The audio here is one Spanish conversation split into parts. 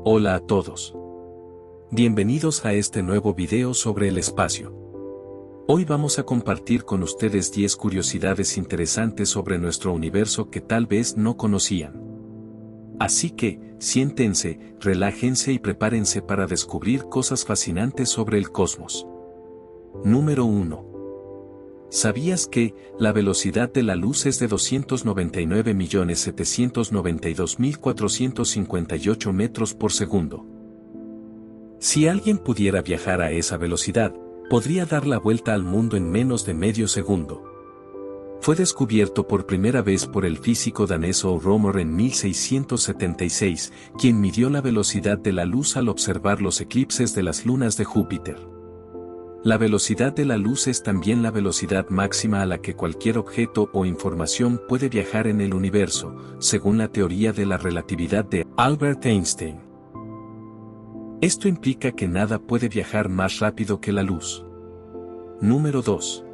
Hola a todos. Bienvenidos a este nuevo video sobre el espacio. Hoy vamos a compartir con ustedes 10 curiosidades interesantes sobre nuestro universo que tal vez no conocían. Así que, siéntense, relájense y prepárense para descubrir cosas fascinantes sobre el cosmos. Número 1. ¿Sabías que la velocidad de la luz es de 299.792.458 metros por segundo? Si alguien pudiera viajar a esa velocidad, podría dar la vuelta al mundo en menos de medio segundo. Fue descubierto por primera vez por el físico danés O. Romer en 1676, quien midió la velocidad de la luz al observar los eclipses de las lunas de Júpiter. La velocidad de la luz es también la velocidad máxima a la que cualquier objeto o información puede viajar en el universo, según la teoría de la relatividad de Albert Einstein. Esto implica que nada puede viajar más rápido que la luz. Número 2.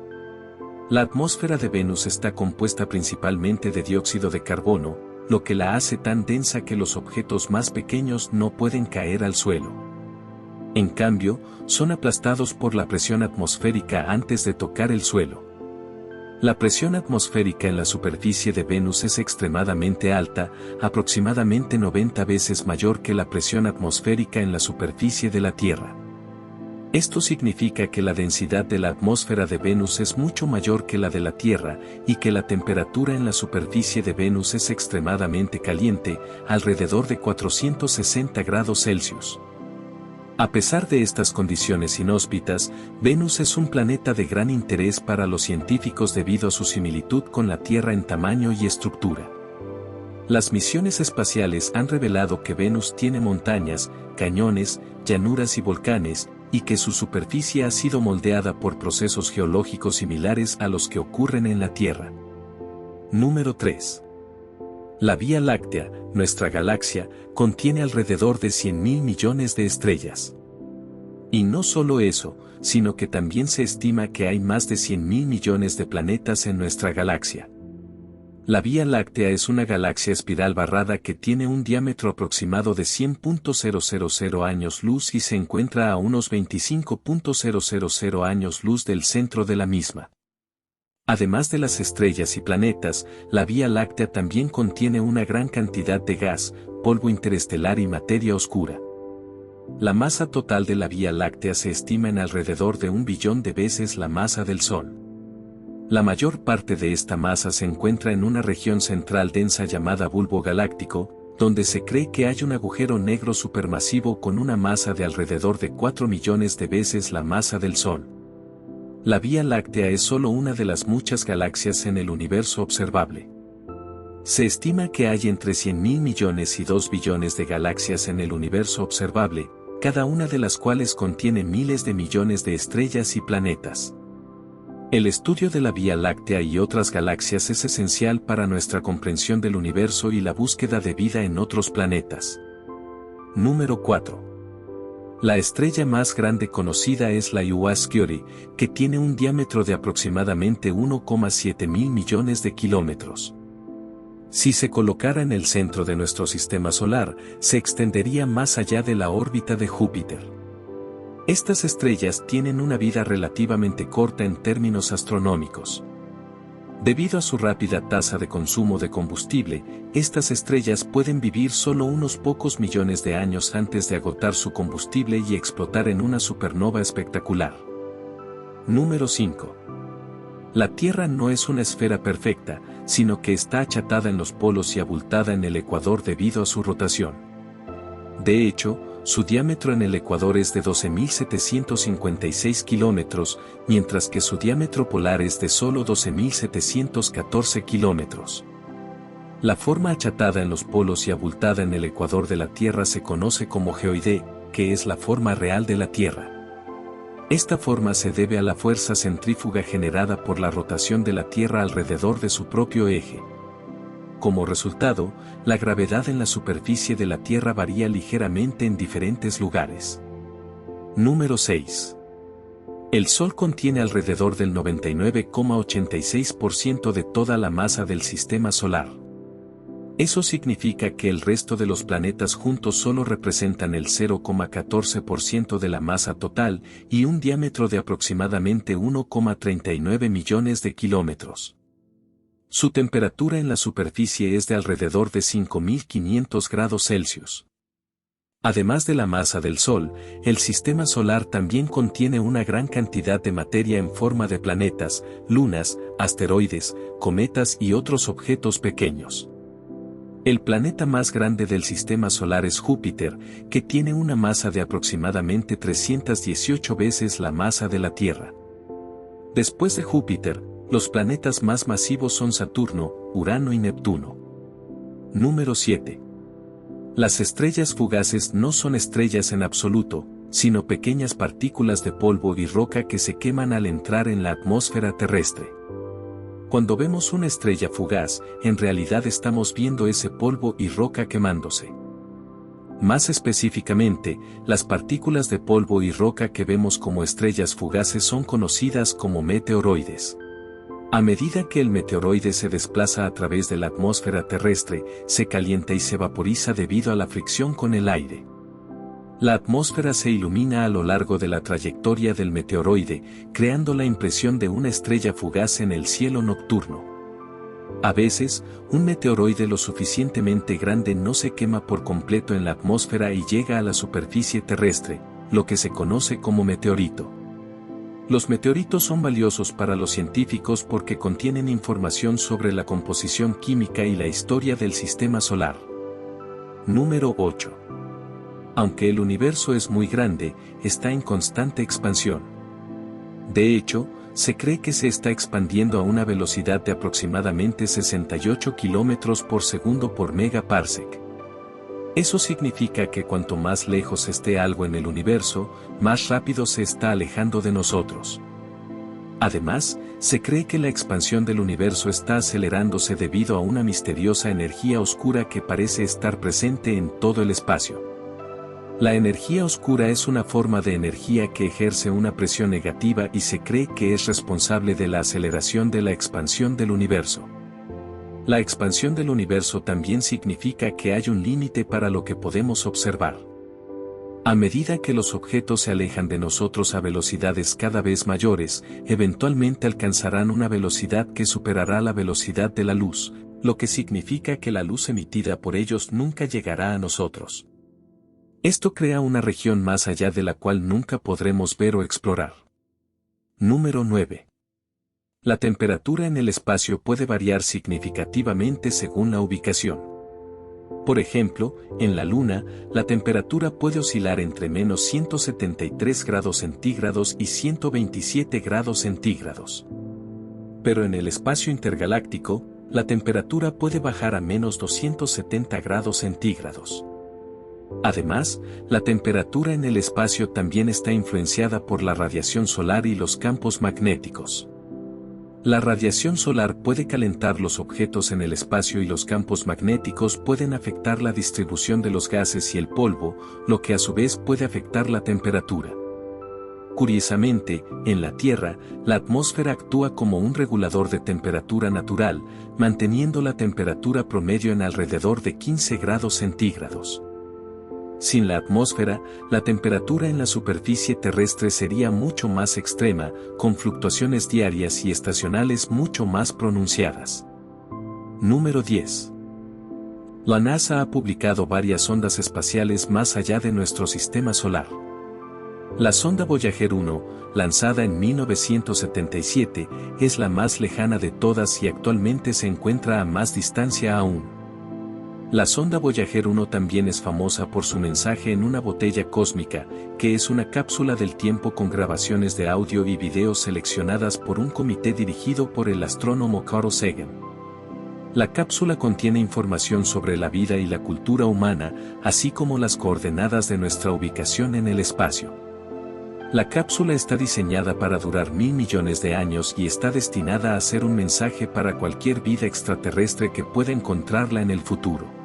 La atmósfera de Venus está compuesta principalmente de dióxido de carbono, lo que la hace tan densa que los objetos más pequeños no pueden caer al suelo. En cambio, son aplastados por la presión atmosférica antes de tocar el suelo. La presión atmosférica en la superficie de Venus es extremadamente alta, aproximadamente 90 veces mayor que la presión atmosférica en la superficie de la Tierra. Esto significa que la densidad de la atmósfera de Venus es mucho mayor que la de la Tierra y que la temperatura en la superficie de Venus es extremadamente caliente, alrededor de 460 grados Celsius. A pesar de estas condiciones inhóspitas, Venus es un planeta de gran interés para los científicos debido a su similitud con la Tierra en tamaño y estructura. Las misiones espaciales han revelado que Venus tiene montañas, cañones, llanuras y volcanes, y que su superficie ha sido moldeada por procesos geológicos similares a los que ocurren en la Tierra. Número 3. La Vía Láctea, nuestra galaxia, contiene alrededor de 100.000 millones de estrellas. Y no solo eso, sino que también se estima que hay más de 100.000 millones de planetas en nuestra galaxia. La Vía Láctea es una galaxia espiral barrada que tiene un diámetro aproximado de 100.000 años luz y se encuentra a unos 25.000 años luz del centro de la misma. Además de las estrellas y planetas, la Vía Láctea también contiene una gran cantidad de gas, polvo interestelar y materia oscura. La masa total de la Vía Láctea se estima en alrededor de 1 billón de veces la masa del Sol. La mayor parte de esta masa se encuentra en una región central densa llamada bulbo galáctico, donde se cree que hay un agujero negro supermasivo con una masa de alrededor de 4 millones de veces la masa del Sol. La Vía Láctea es solo una de las muchas galaxias en el universo observable. Se estima que hay entre 100.000 millones y 2 billones de galaxias en el universo observable, cada una de las cuales contiene miles de millones de estrellas y planetas. El estudio de la Vía Láctea y otras galaxias es esencial para nuestra comprensión del universo y la búsqueda de vida en otros planetas. Número 4. La estrella más grande conocida es la Huasquiori, que tiene un diámetro de aproximadamente 1,7 mil millones de kilómetros. Si se colocara en el centro de nuestro sistema solar, se extendería más allá de la órbita de Júpiter. Estas estrellas tienen una vida relativamente corta en términos astronómicos. Debido a su rápida tasa de consumo de combustible, estas estrellas pueden vivir solo unos pocos millones de años antes de agotar su combustible y explotar en una supernova espectacular. Número 5. La Tierra no es una esfera perfecta, sino que está achatada en los polos y abultada en el ecuador debido a su rotación. De hecho, su diámetro en el ecuador es de 12.756 kilómetros, mientras que su diámetro polar es de solo 12.714 kilómetros. La forma achatada en los polos y abultada en el ecuador de la Tierra se conoce como geoide, que es la forma real de la Tierra. Esta forma se debe a la fuerza centrífuga generada por la rotación de la Tierra alrededor de su propio eje. Como resultado, la gravedad en la superficie de la Tierra varía ligeramente en diferentes lugares. Número 6. El Sol contiene alrededor del 99,86% de toda la masa del sistema solar. Eso significa que el resto de los planetas juntos solo representan el 0,14% de la masa total y un diámetro de aproximadamente 1,39 millones de kilómetros. Su temperatura en la superficie es de alrededor de 5.500 grados Celsius. Además de la masa del Sol, el sistema solar también contiene una gran cantidad de materia en forma de planetas, lunas, asteroides, cometas y otros objetos pequeños. El planeta más grande del sistema solar es Júpiter, que tiene una masa de aproximadamente 318 veces la masa de la Tierra. Después de Júpiter, los planetas más masivos son Saturno, Urano y Neptuno. Número 7. Las estrellas fugaces no son estrellas en absoluto, sino pequeñas partículas de polvo y roca que se queman al entrar en la atmósfera terrestre. Cuando vemos una estrella fugaz, en realidad estamos viendo ese polvo y roca quemándose. Más específicamente, las partículas de polvo y roca que vemos como estrellas fugaces son conocidas como meteoroides. A medida que el meteoroide se desplaza a través de la atmósfera terrestre, se calienta y se vaporiza debido a la fricción con el aire. La atmósfera se ilumina a lo largo de la trayectoria del meteoroide, creando la impresión de una estrella fugaz en el cielo nocturno. A veces, un meteoroide lo suficientemente grande no se quema por completo en la atmósfera y llega a la superficie terrestre, lo que se conoce como meteorito. Los meteoritos son valiosos para los científicos porque contienen información sobre la composición química y la historia del sistema solar. Número 8. Aunque el universo es muy grande, está en constante expansión. De hecho, se cree que se está expandiendo a una velocidad de aproximadamente 68 km por segundo por megaparsec. Eso significa que cuanto más lejos esté algo en el universo, más rápido se está alejando de nosotros. Además, se cree que la expansión del universo está acelerándose debido a una misteriosa energía oscura que parece estar presente en todo el espacio. La energía oscura es una forma de energía que ejerce una presión negativa y se cree que es responsable de la aceleración de la expansión del universo. La expansión del universo también significa que hay un límite para lo que podemos observar. A medida que los objetos se alejan de nosotros a velocidades cada vez mayores, eventualmente alcanzarán una velocidad que superará la velocidad de la luz, lo que significa que la luz emitida por ellos nunca llegará a nosotros. Esto crea una región más allá de la cual nunca podremos ver o explorar. Número 9. La temperatura en el espacio puede variar significativamente según la ubicación. Por ejemplo, en la Luna, la temperatura puede oscilar entre menos 173 grados centígrados y 127 grados centígrados. Pero en el espacio intergaláctico, la temperatura puede bajar a menos 270 grados centígrados. Además, la temperatura en el espacio también está influenciada por la radiación solar y los campos magnéticos. La radiación solar puede calentar los objetos en el espacio y los campos magnéticos pueden afectar la distribución de los gases y el polvo, lo que a su vez puede afectar la temperatura. Curiosamente, en la Tierra, la atmósfera actúa como un regulador de temperatura natural, manteniendo la temperatura promedio en alrededor de 15 grados centígrados. Sin la atmósfera, la temperatura en la superficie terrestre sería mucho más extrema, con fluctuaciones diarias y estacionales mucho más pronunciadas. Número 10. La NASA ha publicado varias sondas espaciales más allá de nuestro sistema solar. La sonda Voyager 1, lanzada en 1977, es la más lejana de todas y actualmente se encuentra a más distancia aún. La sonda Voyager 1 también es famosa por su mensaje en una botella cósmica, que es una cápsula del tiempo con grabaciones de audio y video seleccionadas por un comité dirigido por el astrónomo Carl Sagan. La cápsula contiene información sobre la vida y la cultura humana, así como las coordenadas de nuestra ubicación en el espacio. La cápsula está diseñada para durar 1.000 millones de años y está destinada a ser un mensaje para cualquier vida extraterrestre que pueda encontrarla en el futuro.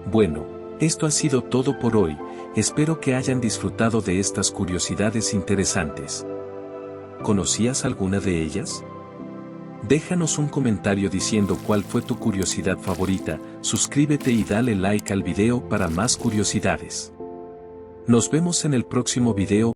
Bueno, esto ha sido todo por hoy, espero que hayan disfrutado de estas curiosidades interesantes. ¿Conocías alguna de ellas? Déjanos un comentario diciendo cuál fue tu curiosidad favorita, suscríbete y dale like al video para más curiosidades. Nos vemos en el próximo video.